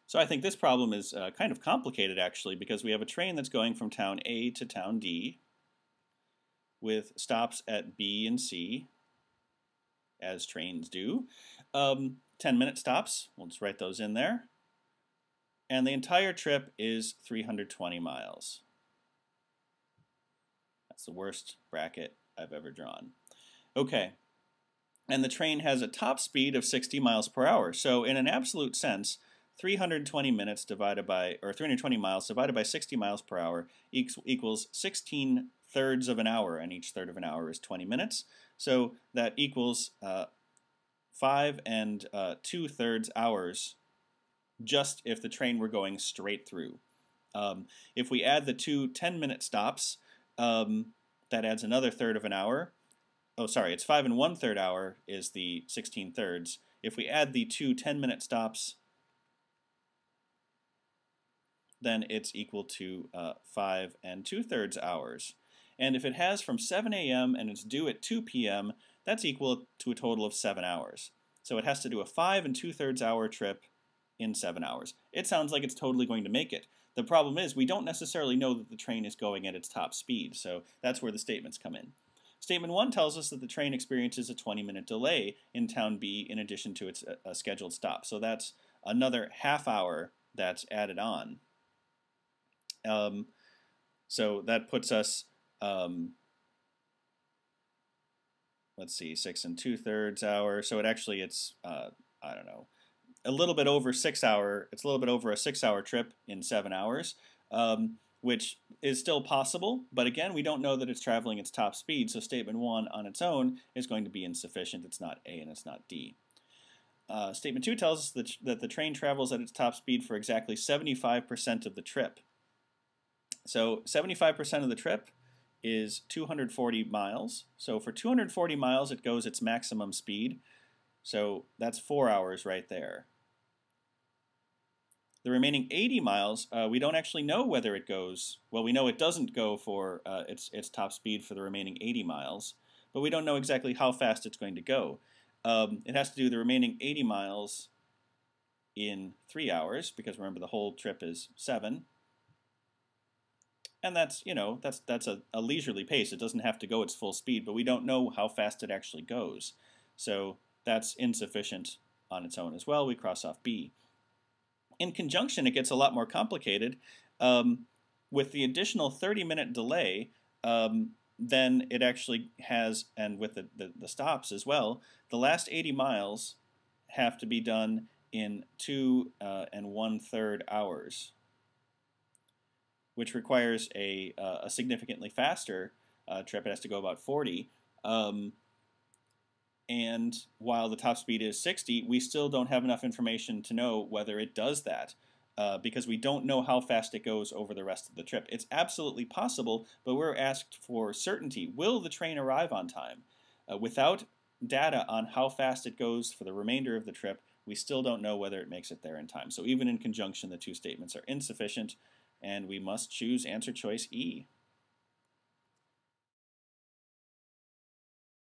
So I think this problem is kind of complicated actually, because we have a train that's going from town A to town D with stops at B and C, as trains do. 10-minute stops, we'll just write those in there. And the entire trip is 320 miles. That's the worst bracket I've ever drawn. Okay, and the train has a top speed of 60 miles per hour. So in an absolute sense, 320 minutes divided by, or 320 miles divided by 60 miles per hour equals 16 thirds of an hour, and each third of an hour is 20 minutes. So that equals 5 and 2/3 hours just if the train were going straight through. If we add the two 10-minute stops, that adds another third of an hour. Oh, sorry, it's 5 1/3 hour is the 16 thirds. If we add the two 10-minute stops, then it's equal to 5 2/3 hours. And if it has from 7 a.m. and it's due at 2 p.m., that's equal to a total of 7 hours. So it has to do a 5 2/3 hour trip in 7 hours. It sounds like it's totally going to make it. The problem is we don't necessarily know that the train is going at its top speed, so that's where the statements come in. Statement 1 tells us that the train experiences a 20-minute delay in town B in addition to its scheduled stop. So that's another half hour that's added on. So that puts us, let's see, 6 2/3 hour. So it actually, it's, I don't know, a little bit over 6 hour, it's a little bit over a 6-hour trip in 7 hours, which is still possible, but again, we don't know that it's traveling its top speed, so statement 1 on its own is going to be insufficient. It's not A and it's not D. Statement 2 tells us that the train travels at its top speed for exactly 75% of the trip. So 75% of the trip is 240 miles. So for 240 miles, it goes its maximum speed. So that's 4 hours right there. The remaining 80 miles, we don't actually know whether it goes, well, we know it doesn't go for its top speed for the remaining 80 miles, but we don't know exactly how fast it's going to go. It has to do the remaining 80 miles in 3 hours, because remember the whole trip is 7. And that's, that's a leisurely pace. It doesn't have to go its full speed, but we don't know how fast it actually goes. So that's insufficient on its own as well. We cross off B. In conjunction, it gets a lot more complicated. With the additional 30-minute delay, then it actually has, and with the stops as well, the last 80 miles have to be done in 2 1/3 hours, which requires a significantly faster trip. It has to go about 40. And while the top speed is 60, we still don't have enough information to know whether it does that, because we don't know how fast it goes over the rest of the trip. It's absolutely possible, but we're asked for certainty. Will the train arrive on time? Without data on how fast it goes for the remainder of the trip, we still don't know whether it makes it there in time. So even in conjunction, the two statements are insufficient, and we must choose answer choice E.